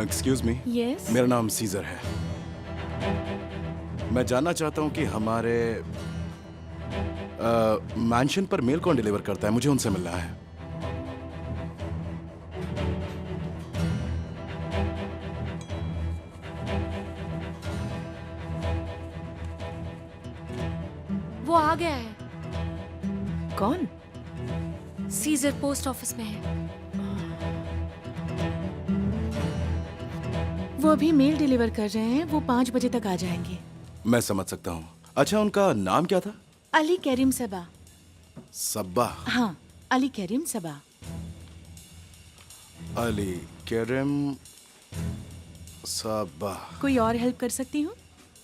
Excuse me. Yes. मेरा नाम scissor है। मैं जानना चाहता हूँ कि हमारे मैंशन पर मेल कौन डिलीवर करता है? मुझे उनसे मिलना है। वो आ गया है। कौन? सीजर पोस्ट ऑफिस में है। वो अभी मेल डिलीवर कर रहे हैं। वो 5 बजे तक आ जाएंगे। मैं समझ सकता हूँ। अच्छा, उनका नाम क्या था? अली करीम सबा। सब्बा। हाँ, अली करीम सबा। अली करीम सब्बा। कोई और हेल्प कर सकती हूँ?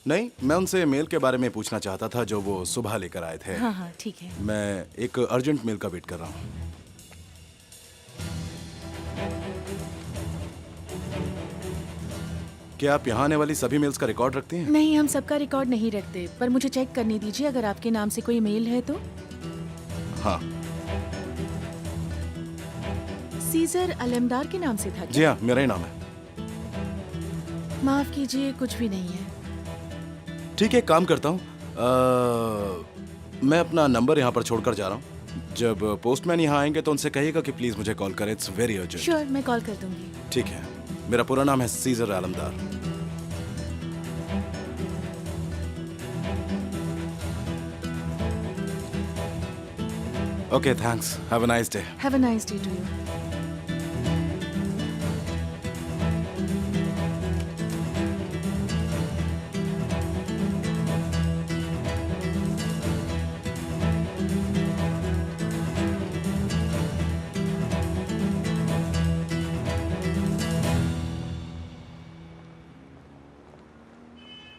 नहीं, मैं उनसे मेल के बारे में पूछना चाहता था जो वो सुबह लेकर आए थे। हाँ हाँ, ठीक है। मैं एक अर्जेंट मेल का वेट कर रहा हूँ। क्या आप यहाँ आने वाली सभी मेल्स का रिकॉर्ड रखती हैं? नहीं, हम सबका रिकॉर्ड नहीं रखते, पर मुझे चेक करने दीजिए। अगर आपके नाम से कोई मेल है तो। हाँ सीजर अलमदार के नाम से था क्या? जी हाँ, मेरा ही नाम है। माफ कीजिए, कुछ भी नहीं है। ठीक है, काम करता हूँ। मैं अपना नंबर यहाँ पर छोड़कर जा रहा हूँ। जब पोस्टमैन यहाँ आएंगे तो उनसे कहिएगा कि प्लीज मुझे कॉल करें। It's very urgent. श्योर, मैं कॉल कर दूंगी। ठीक है। मेरा पूरा नाम है Caesar Alamdar. Okay, thanks. Have a nice day. Have a nice day to you.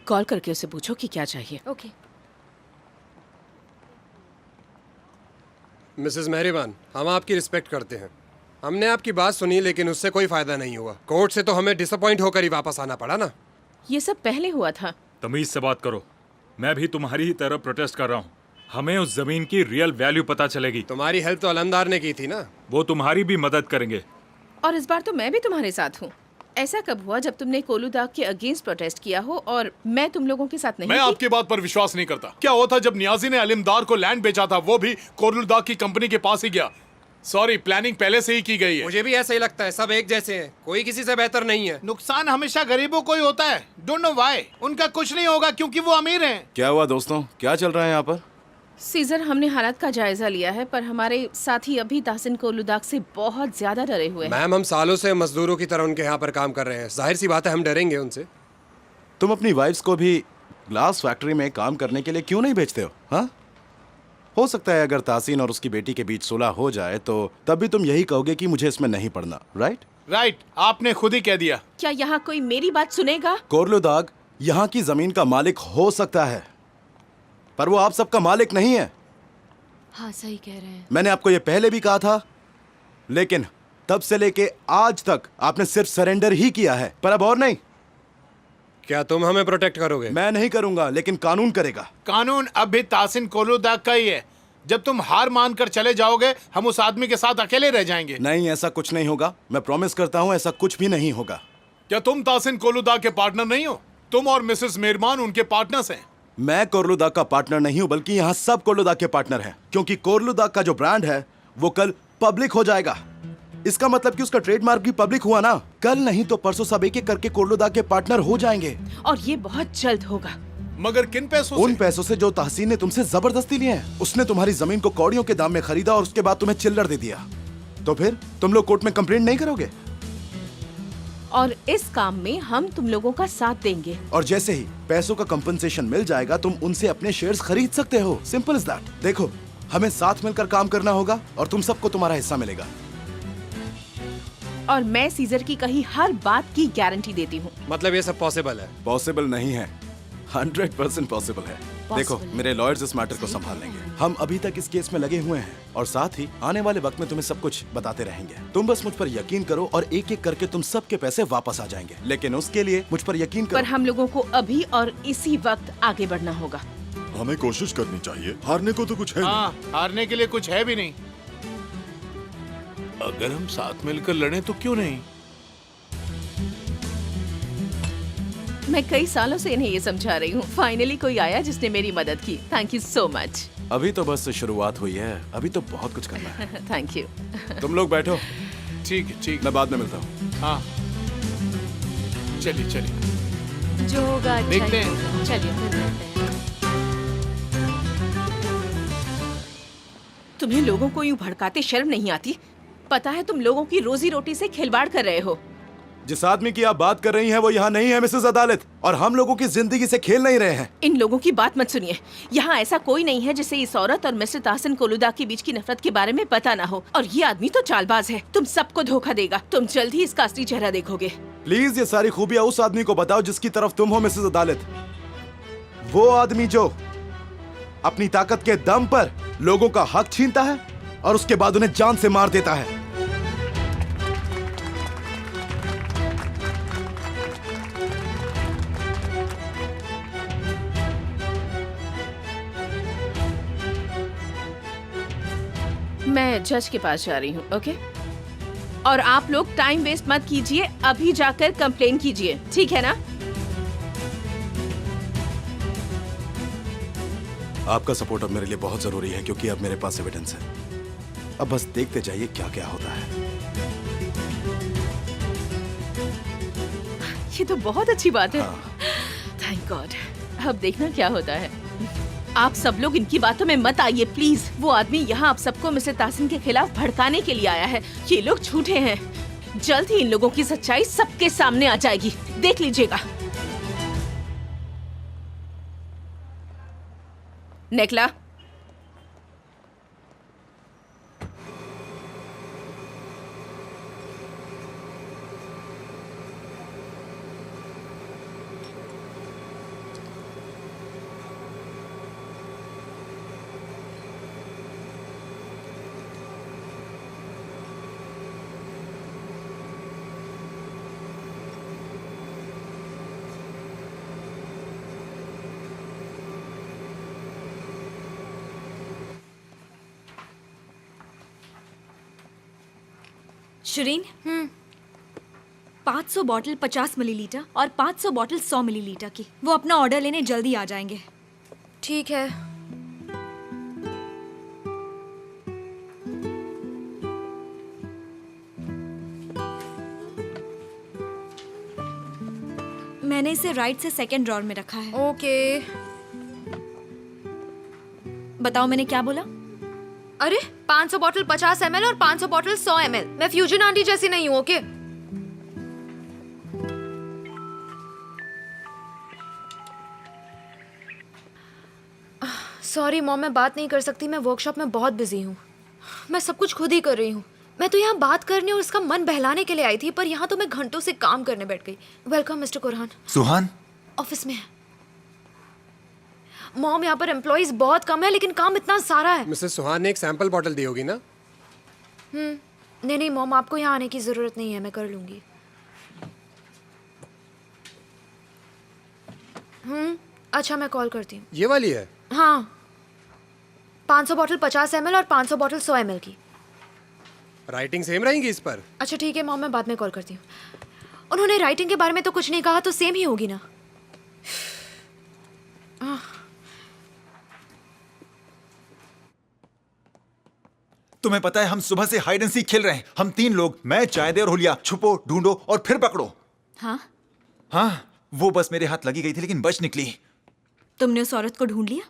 Call करके उसे पूछो कि क्या चाहिए। ओके। मिसेस मेहरीबान, हम आपकी रिस्पेक्ट करते हैं। हमने आपकी बात सुनी, लेकिन उससे कोई फायदा नहीं हुआ। कोर्ट से तो हमें डिसअपॉइंट होकर ही वापस आना पड़ा ना। ये सब पहले हुआ था। तमीज से बात करो। मैं भी तुम्हारी ही तरह प्रोटेस्ट कर रहा हूँ। हमें उस जमीन की रियल वैल्यू पता चलेगी। तुम्हारी हेल्प तो अलमदार ने की थी ना। वो तुम्हारी भी मदद करेंगे। और इस बार तो मैं भी तुम्हारे साथ हूँ। ऐसा कब हुआ जब तुमने कोलूदाग के अगेंस्ट प्रोटेस्ट किया हो और मैं तुम लोगों के साथ नहीं मैं थी? आपकी बात पर विश्वास नहीं करता। क्या हुआ था जब नियाजी ने अलिमदार को लैंड बेचा था? वो भी कोलूदाग की कंपनी के पास ही गया। सॉरी, प्लानिंग पहले से ही की गई है। मुझे भी ऐसा ही लगता है। सब एक जैसे हैं, कोई किसी से बेहतर नहीं है। नुकसान हमेशा गरीबों को ही होता है। Don't know why. उनका कुछ नहीं होगा क्योंकि वो अमीर हैं। क्या हुआ दोस्तों? क्या चल रहा है यहाँ पर? सीजर, हमने हालात का जायजा लिया है, पर हमारे साथी अभी ताहसिन कोलूदाग से बहुत ज्यादा डरे हुए हैं। मैम, हम सालों से मजदूरों की तरह उनके यहाँ पर काम कर रहे हैं। जाहिर सी बात है, हम डरेंगे उनसे। तुम अपनी वाइफ्स को भी ग्लास फैक्ट्री में काम करने के लिए क्यों नहीं भेजते हो? हाँ, हो सकता है अगर तासीन और उसकी बेटी के बीच सुलह हो जाए तो तब भी तुम यही कहोगे कि मुझे इसमें नहीं पड़ना। राइट? राइट, आपने खुद ही कह दिया। क्या यहाँ कोई मेरी बात सुनेगा? कोलूदाग यहाँ की जमीन का मालिक हो सकता है, पर वो आप सबका मालिक नहीं है। हाँ, सही कह रहे हैं। मैंने आपको ये पहले भी कहा था, लेकिन तब से लेके आज तक आपने सिर्फ सरेंडर ही किया है, पर अब और नहीं। क्या तुम हमें प्रोटेक्ट करोगे? मैं नहीं करूंगा, लेकिन कानून करेगा। कानून अब भी तासिन कोलूदाग का ही है। जब तुम हार मानकर चले जाओगे, हम उस आदमी के साथ अकेले रह जाएंगे। नहीं, ऐसा कुछ नहीं होगा। मैं प्रॉमिस करता हूँ, ऐसा कुछ भी नहीं होगा। क्या तुम तासिन कोलूदाग के पार्टनर नहीं हो? तुम और मिसेस मेहरबान उनके पार्टनर्स हैं। मैं कोलूदाग का पार्टनर नहीं हूं, बल्कि यहाँ सब कोलूदाग के पार्टनर हैं, क्योंकि कोलूदाग का जो ब्रांड है वो कल पब्लिक हो जाएगा। इसका मतलब कि उसका ट्रेडमार्क भी पब्लिक हुआ ना। कल नहीं तो परसों सब एक एक करके कोलूदाग के पार्टनर हो जाएंगे। और ये बहुत जल्द होगा। मगर किन पैसों उन से? पैसों से जो तहसीन ने तुमसे जबरदस्ती लिए हैं। उसने तुम्हारी जमीन को कौड़ियों के दाम में खरीदा और उसके बाद तुम्हें चिल्लर दे दिया। तो फिर तुम लोग कोर्ट में कंप्लेंट नहीं करोगे? और इस काम में हम तुम लोगों का साथ देंगे। और जैसे ही पैसों का कंपनसेशन मिल जाएगा, तुम उनसे अपने शेयर्स खरीद सकते हो। Simple is that. देखो, हमें साथ मिलकर काम करना होगा और तुम सबको तुम्हारा हिस्सा मिलेगा। और मैं सीजर की कही हर बात की गारंटी देती हूँ। मतलब ये सब पॉसिबल है? पॉसिबल नहीं है, 100% पॉसिबल है। देखो, मेरे लॉयर्स इस मैटर को संभाल लेंगे। हम अभी तक इस केस में लगे हुए हैं और साथ ही आने वाले वक्त में तुम्हें सब कुछ बताते रहेंगे। तुम बस मुझ पर यकीन करो और एक एक करके तुम सबके पैसे वापस आ जाएंगे। लेकिन उसके लिए मुझ पर यकीन करो। पर हम लोगों को अभी और इसी वक्त आगे बढ़ना होगा। हमें कोशिश करनी चाहिए। हारने को तो कुछ है हाँ, हारने के लिए कुछ है भी नहीं। अगर हम साथ मिलकर लड़ें तो क्यों नहीं? मैं कई सालों से इन्हें ये समझा रही हूँ। फाइनली कोई आया जिसने मेरी मदद की। Thank you so much. अभी तो बस शुरुआत हुई है, अभी तो बहुत कुछ करना है। Thank you. तुम लोग बैठो, ठीक है, ठीक। मैं बाद में मिलता हूँ। हाँ, चलिए चलिए। जो होगा अच्छा देखते ही हैं। होगा। चलिए फिर मिलते हैं। तुम्हें लोगों को यूं भड़काते शर्म नहीं आती? पता है तुम लोगों की रोजी रोटी से खिलवाड़ कर रहे हो। जिस आदमी की आप बात कर रही हैं वो यहाँ नहीं है मिसेस अदालत, और हम लोगों की जिंदगी से खेल नहीं रहे हैं। इन लोगों की बात मत सुनिए। यहाँ ऐसा कोई नहीं है जिसे इस औरत और मिस्टर ताहसिन कोलुदा के बीच की नफरत के बारे में पता ना हो। और ये आदमी तो चालबाज है, तुम सबको धोखा देगा। तुम जल्द ही इसका असली चेहरा देखोगे। प्लीज ये सारी खूबियां उस आदमी को बताओ जिसकी तरफ तुम हो मिसेस अदालत। वो आदमी जो अपनी ताकत के दम पर लोगों का हक छीनता है और उसके बाद उन्हें जान से मार देता है। मैं जज के पास जा रही हूँ, ओके? और आप लोग टाइम वेस्ट मत कीजिए, अभी जाकर कंप्लेन कीजिए, ठीक है ना? आपका सपोर्ट अब मेरे लिए बहुत जरूरी है क्योंकि अब मेरे पास एविडेंस है। अब बस देखते जाइए क्या क्या होता है। ये तो बहुत अच्छी बात है। Thank God. अब देखना क्या होता है। आप सब लोग इनकी बातों में मत आइए प्लीज। वो आदमी यहाँ आप सबको मिस्टर ताहसिन के खिलाफ भड़काने के लिए आया है। ये लोग झूठे हैं। जल्द ही इन लोगों की सच्चाई सबके सामने आ जाएगी, देख लीजिएगा। नेकला, शिरीन, 500 बॉटल 50 मिलीलीटर और 500 बॉटल 100 मिलीलीटर की। वो अपना ऑर्डर लेने जल्दी आ जाएंगे। ठीक है। मैंने इसे राइट से सेकंड ड्रॉर में रखा है। ओके। बताओ मैंने क्या बोला? अरे 500 बॉटल 50 ml और 500 बॉटल 100 ml। मैं फ्यूजन आंटी जैसी नहीं हूँ, ओके? सॉरी मॉम, मैं बात नहीं कर सकती। मैं वर्कशॉप में बहुत बिजी हूँ। मैं सब कुछ खुद ही कर रही हूँ। मैं तो यहाँ बात करने और उसका मन बहलाने के लिए आई थी, पर यहाँ तो मैं घंटों से काम करने बैठ गई। Welcome mister Kurhan. Suhan office में है। मॉम, यहाँ पर एम्प्लॉइज बहुत कम है लेकिन काम इतना सारा है। मिसेस सुहान ने एक सैंपल बॉटल दी होगी ना? नहीं नहीं मॉम, आपको यहाँ आने की जरूरत नहीं है, मैं कर लूंगी। अच्छा मैं कॉल करती हूँ। ये वाली है? हाँ, 500 बॉटल 50 ml और 500 बॉटल 100 ml की। राइटिंग सेम रहेंगी इस पर? अच्छा ठीक है मॉम, मैं बाद में कॉल करती हूँ। उन्होंने राइटिंग के बारे में तो कुछ नहीं कहा, तो सेम ही होगी ना। तुम्हें पता है हम सुबह से हाइड एंड सीक खेल रहे हैं। हम 3 लोग, मैं, चायदे और हुलिया। छुपो, ढूंढो और फिर पकड़ो। हाँ? हाँ, वो बस मेरे हाथ लगी गई थी लेकिन बच निकली। तुमने उस औरत को ढूंढ लिया?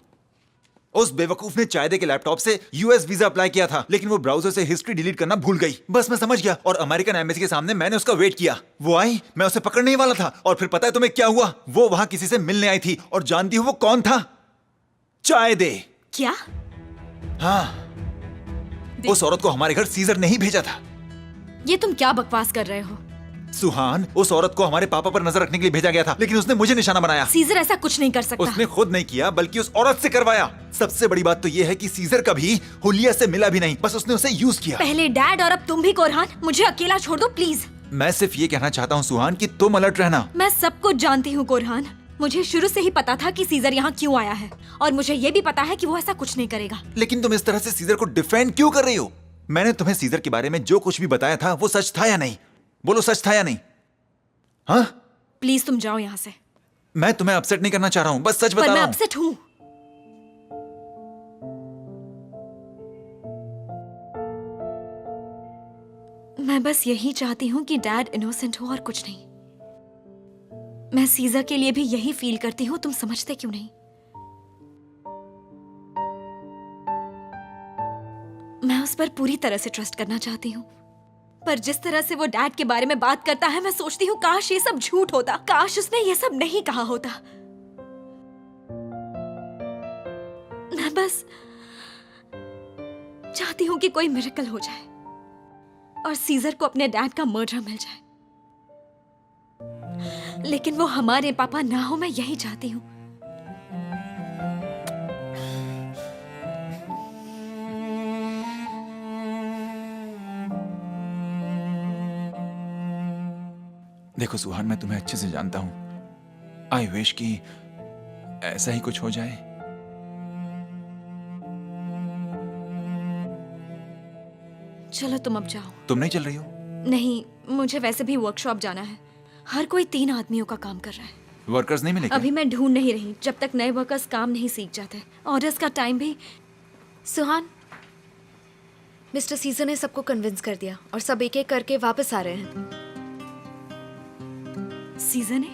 उस बेवकूफ ने चायदे के लैपटॉप से यूएस वीजा अप्लाई किया था, लेकिन वो ब्राउजर से हिस्ट्री डिलीट करना भूल गई। बस मैं समझ गया और अमेरिकन एम्बेसी के सामने मैंने उसका वेट किया। वो आई, मैं उसे पकड़ने ही वाला था और फिर पता है तुम्हें क्या हुआ? वो वहां किसी से मिलने आई थी और जानती हो वो कौन था? चायदे। क्या? हाँ, उस औरत को हमारे घर सीजर ने ही भेजा था। ये तुम क्या बकवास कर रहे हो? सुहान, उस औरत को हमारे पापा पर नजर रखने के लिए भेजा गया था, लेकिन उसने मुझे निशाना बनाया। सीजर ऐसा कुछ नहीं कर सकता। उसने खुद नहीं किया बल्कि उस औरत से करवाया। सबसे बड़ी बात तो ये है कि सीजर कभी हुलिया से मिला भी नहीं, बस उसने उसे यूज किया। पहले डैड और अब तुम भी कोरहान, मुझे अकेला छोड़ दो प्लीज। मैं सिर्फ ये कहना चाहता हूँ सुहान कि तुम अलर्ट रहना। मैं सब कुछ जानती हूँ कोरहान। मुझे शुरू से ही पता था कि सीजर यहाँ क्यों आया है और मुझे ये भी पता है कि वो ऐसा कुछ नहीं करेगा। लेकिन तुम इस तरह से सीजर को डिफेंड क्यों कर रही हो? मैंने तुम्हें सीजर के बारे में जो कुछ भी बताया था वो सच था या नहीं? बोलो, सच था या नहीं? हाँ? प्लीज तुम जाओ यहाँ से। मैं तुम्हें अपसेट नहीं करना चाह रहा हूँ, बस सच पर बता मैं रहा हूँ। अपसेट हूँ। मैं बस यही चाहती हूँ कि डैड इनोसेंट हो और कुछ नहीं। मैं सीजा के लिए भी यही फील करती हूँ, तुम समझते क्यों नहीं? मैं उस पर पूरी तरह से ट्रस्ट करना चाहती हूँ, पर जिस तरह से वो डैड के बारे में बात करता है, मैं सोचती हूँ काश ये सब झूठ होता, काश उसने ये सब नहीं कहा होता। मैं बस चाहती हूँ कि कोई मिरेकल हो जाए और सीजर को अपने डैड का मर्डर मिल जाए, लेकिन वो हमारे पापा ना हो, मैं यही चाहती हूँ। देखो सुहान, मैं तुम्हें अच्छे से जानता हूं। आई विश कि ऐसा ही कुछ हो जाए। चलो तुम अब जाओ। तुम नहीं चल रही हो? नहीं, मुझे वैसे भी वर्कशॉप जाना है। हर कोई 3 आदमियों का काम कर रहा है। वर्कर्स नहीं मिले क्या? अभी मैं ढूंढ नहीं रही, जब तक नए वर्कर्स काम नहीं सीख जाते। ऑर्डर्स का टाइम भी। सुहान, मिस्टर सीजर ने सबको कन्विंस कर दिया और सब एक एक करके वापस आ रहे हैं। सीजर ने?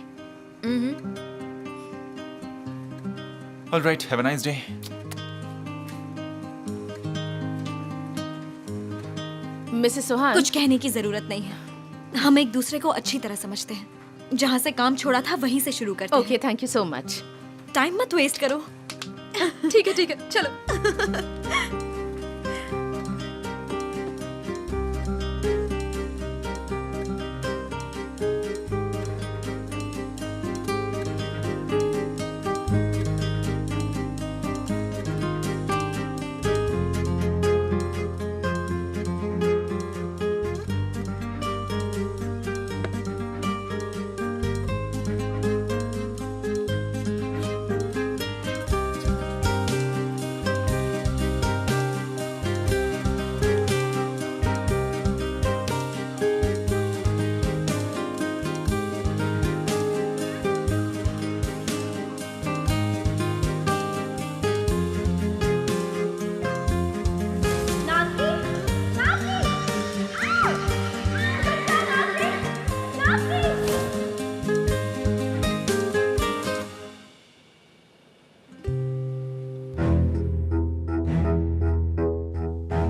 All right, have a nice day. Mrs Suhan, कुछ कहने की जरूरत नहीं है। हम एक दूसरे को अच्छी तरह समझते हैं। जहाँ से काम छोड़ा था वहीं से शुरू करते हैं। Okay, thank you so much. Time मत वेस्ट करो। ठीक है, चलो।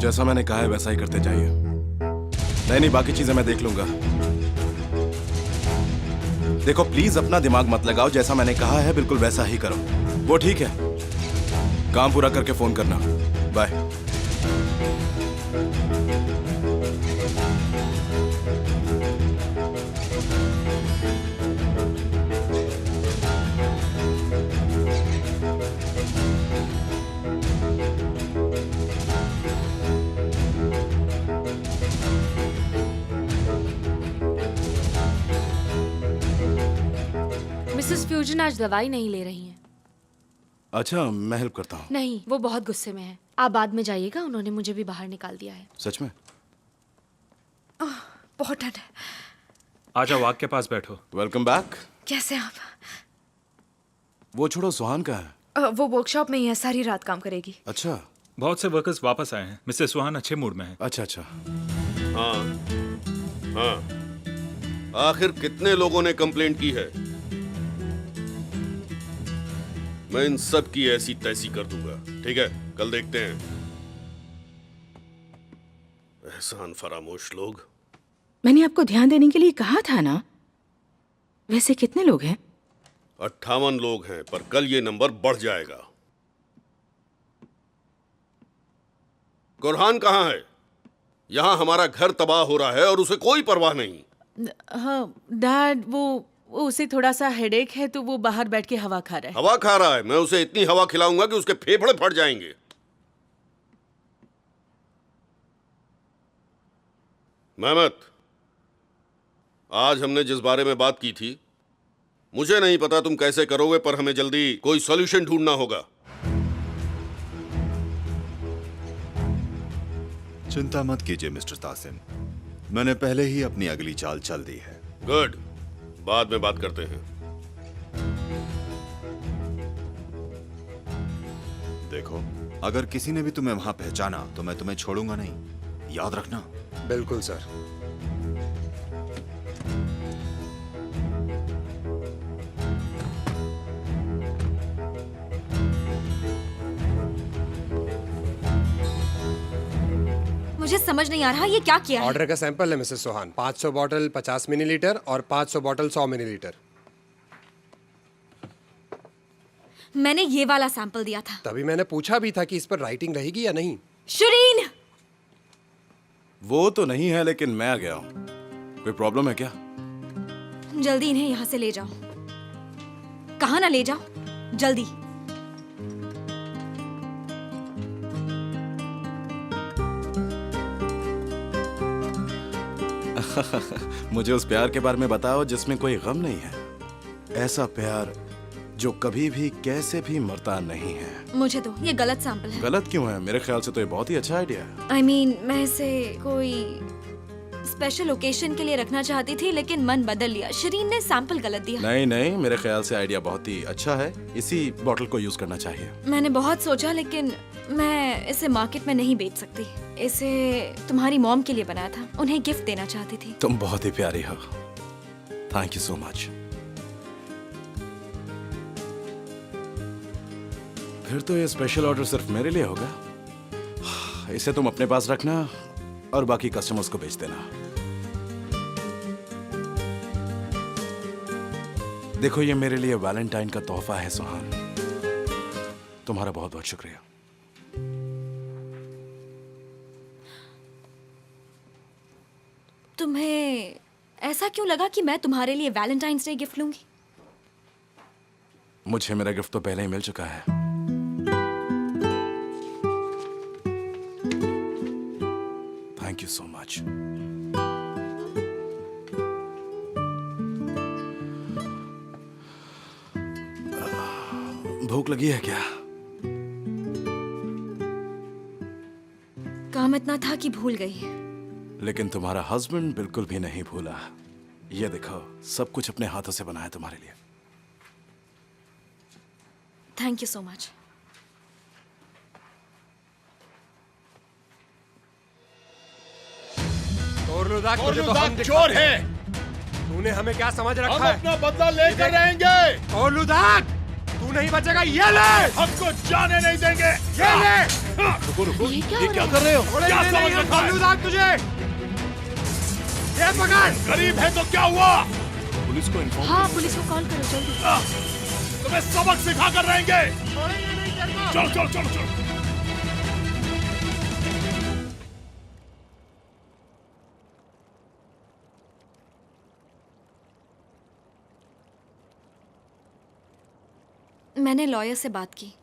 जैसा मैंने कहा है वैसा ही करते जाइए। नहीं, बाकी चीजें मैं देख लूंगा। देखो प्लीज अपना दिमाग मत लगाओ, जैसा मैंने कहा है बिल्कुल वैसा ही करो। वो ठीक है, काम पूरा करके फोन करना। बाय। मिसेस फ्यूजन आज दवाई नहीं ले रही हैं। अच्छा, मैं हेल्प करता हूँ। नहीं, वो बहुत गुस्से में है। आप बाद में जाइएगा, उन्होंने मुझे भी बाहर निकाल दिया है। सच में? बहुत ठंड है। आजा, वाग के पास बैठो। Welcome back. कैसे आप? वो छोड़ो, सुहान कहाँ है? वो वर्कशॉप में ही है, सारी रात काम करेगी। अच्छा। बहुत से वर्कर्स वापस आए हैं। मिस्टर सुहान अच्छे मूड में हैं। अच्छा। हाँ, आखिर कितने लोगों ने कंप्लेंट की है? मैं इन सब की ऐसी तैसी कर दूंगा। ठीक है, कल देखते हैं। एहसान फरामोश लोग। मैंने आपको ध्यान देने के लिए कहा था ना। वैसे कितने लोग हैं? 58 लोग हैं, पर कल ये नंबर बढ़ जाएगा। कुरहान कहाँ है? यहां हमारा घर तबाह हो रहा है और उसे कोई परवाह नहीं। हाँ डैड, वो उसे थोड़ा सा हेडेक है तो वो बाहर बैठ के हवा खा रहा है। हवा खा रहा है? मैं उसे इतनी हवा खिलाऊंगा कि उसके फेफड़े फट जाएंगे। मेहमत, आज हमने जिस बारे में बात की थी, मुझे नहीं पता तुम कैसे करोगे, पर हमें जल्दी कोई सॉल्यूशन ढूंढना होगा। चिंता मत कीजिए मिस्टर तासिम, मैंने पहले ही अपनी अगली चाल चल दी है। गुड, बाद में बात करते हैं। देखो, अगर किसी ने भी तुम्हें वहां पहचाना तो मैं तुम्हें छोड़ूंगा नहीं, याद रखना। बिल्कुल सर। मुझे समझ नहीं आ रहा ये क्या किया है? ऑर्डर का सैंपल है मिसेस सोहान। 500 बॉटल 50 मिलीलीटर और 500 बॉटल 100 मिलीलीटर। मैंने ये वाला सैंपल दिया था। तभी मैंने पूछा भी था कि इस पर राइटिंग रहेगी या नहीं। शिरीन! वो तो नहीं है, लेकिन मैं आ गया हूँ। कोई प्रॉब्लम है क्या? जल्दी इन्हें यहाँ से ले जाओ। कहाँ ना ले जाओ, जल्दी। मुझे उस प्यार के बारे में बताओ जिसमें कोई गम नहीं है। ऐसा प्यार जो कभी भी कैसे भी मरता नहीं है। मुझे दो, ये गलत सैंपल है। गलत क्यों है? मेरे ख्याल से तो ये बहुत ही अच्छा आइडिया है। I mean, मैं इसे कोई स्पेशल ओकेशन के लिए रखना चाहती थी, लेकिन मन बदल लिया। शिरीन ने सैंपल गलत दिया। नहीं नहीं, मेरे ख्याल से आइडिया बहुत ही अच्छा है। इसी बॉटल को यूज करना चाहिए। मैंने बहुत सोचा, लेकिन मैं इसे मार्केट में नहीं बेच सकती। इसे तुम्हारी मॉम के लिए बनाया था, उन्हें गिफ्ट देना चाहती थी। तुम बहुत ही प्यारी हो। Thank you so much. फिर तो ये स्पेशल ऑर्डर सिर्फ मेरे लिए होगा। इसे तुम अपने पास रखना और बाकी कस्टमर्स को बेच देना। देखो, ये मेरे लिए वैलेंटाइन का तोहफा है सुहान। तुम्हारा बहुत बहुत शुक्रिया। तुम्हें ऐसा क्यों लगा कि मैं तुम्हारे लिए वैलेंटाइंस डे गिफ्ट लूंगी? मुझे मेरा गिफ्ट तो पहले ही मिल चुका है। Thank you so much. भूख लगी है क्या? काम इतना था कि भूल गई। लेकिन तुम्हारा हस्बैंड बिल्कुल भी नहीं भूला। ये देखो, सब कुछ अपने हाथों से बनाया तुम्हारे लिए। Thank you so much. कोर्लुदाक चोर है। तूने हमें क्या समझ रखा हम है? अपना बदला लेकर रहेंगे। कोर्लुदाक, तू नहीं बचेगा। ये ले, हमको जाने नहीं देंगे। ये ले। रुको रुको, ये क्या कर रहे हो? क्या समझ रखा है? कोर्लुदाक, तुझे ये पकड़। गरीब है तो क्या हुआ? पुलिस को इन्फॉर्म। हाँ, पुलिस को कॉल करो जल्दी। तुम्हें सबक सिखा कर रहेंगे। चलो चलो चलो चलो। मैंने लॉयर से बात की,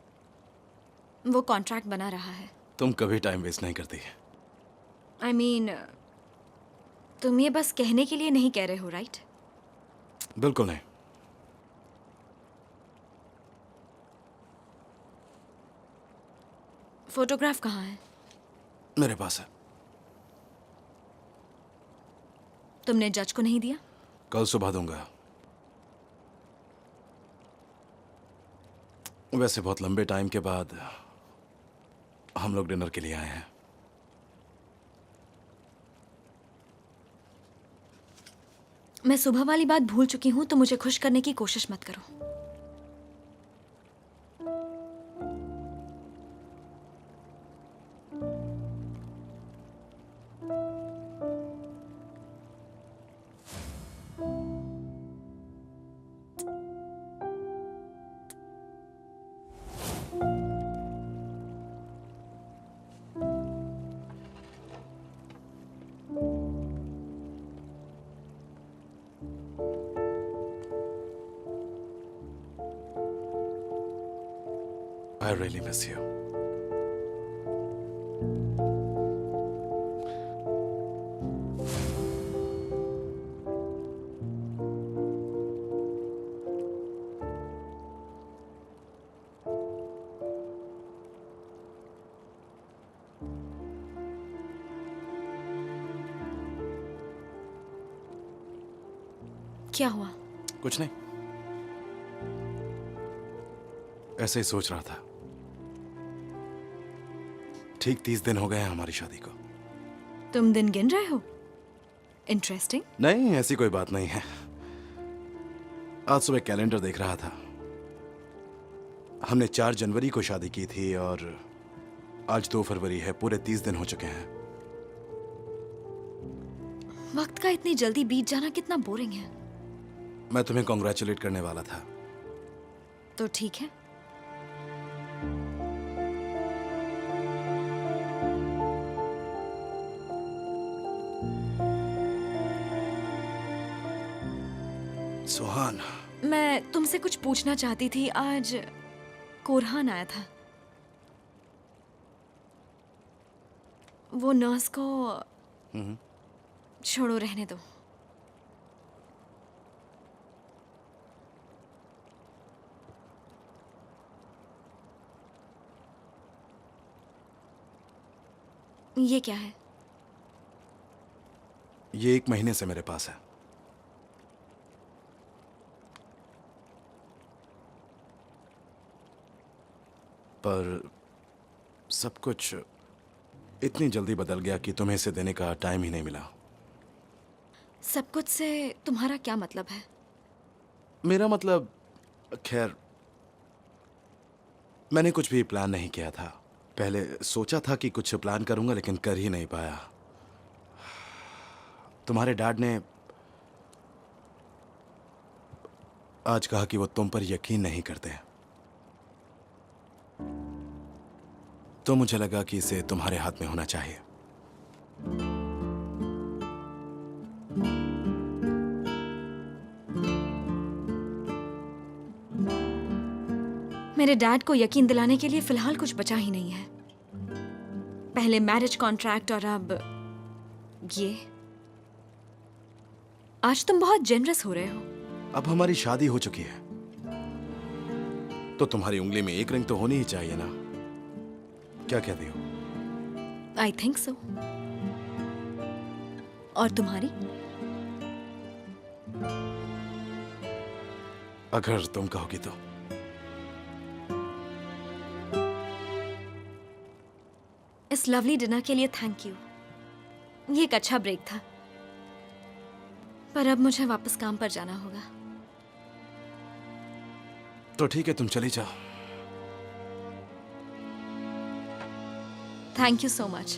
वो कॉन्ट्रैक्ट बना रहा है। तुम कभी टाइम वेस्ट नहीं करती। I mean, तुम ये बस कहने के लिए नहीं कह रहे हो, राइट? बिल्कुल नहीं। फोटोग्राफ कहाँ है? मेरे पास है। तुमने जज को नहीं दिया? कल सुबह दूंगा। वैसे बहुत लंबे टाइम के बाद हम लोग डिनर के लिए आए हैं। मैं सुबह वाली बात भूल चुकी हूं, तो मुझे खुश करने की कोशिश मत करो। I really miss you. क्या हुआ? कुछ नहीं, ऐसे ही सोच रहा था। ठीक 30 दिन हो गए हैं हमारी शादी को। तुम दिन गिन रहे हो? इंटरेस्टिंग। नहीं, ऐसी कोई बात नहीं है। आज सुबह कैलेंडर देख रहा था। हमने 4 जनवरी को शादी की थी और आज 2 फरवरी है। पूरे 30 दिन हो चुके हैं। वक्त का इतनी जल्दी बीत जाना कितना बोरिंग है। मैं तुम्हें कॉन्ग्रेचुलेट करने वाला था। तो ठीक है। सुहान, मैं तुमसे कुछ पूछना चाहती थी। आज कोरहान आया था। वो नर्स को छोड़ो, रहने दो। ये क्या है? ये 1 महीने से मेरे पास है। पर सब कुछ इतनी जल्दी बदल गया कि तुम्हें इसे देने का टाइम ही नहीं मिला। सब कुछ से तुम्हारा क्या मतलब है? मेरा मतलब, खैर, मैंने कुछ भी प्लान नहीं किया था। पहले सोचा था कि कुछ प्लान करूंगा, लेकिन कर ही नहीं पाया। तुम्हारे डैड ने आज कहा कि वो तुम पर यकीन नहीं करते, तो मुझे लगा कि इसे तुम्हारे हाथ में होना चाहिए। मेरे डैड को यकीन दिलाने के लिए फिलहाल कुछ बचा ही नहीं है। पहले मैरिज कॉन्ट्रैक्ट और अब ये। आज तुम बहुत जेनरस हो रहे हो। अब हमारी शादी हो चुकी है, तो तुम्हारी उंगली में 1 रिंग तो होनी ही चाहिए ना। क्या कहती हो? I think so. और तुम्हारी? अगर तुम कहोगी तो। इस लवली डिनर के लिए थैंक यू। ये एक अच्छा ब्रेक था, पर अब मुझे वापस काम पर जाना होगा। तो ठीक है, तुम चली जाओ। Thank you so much.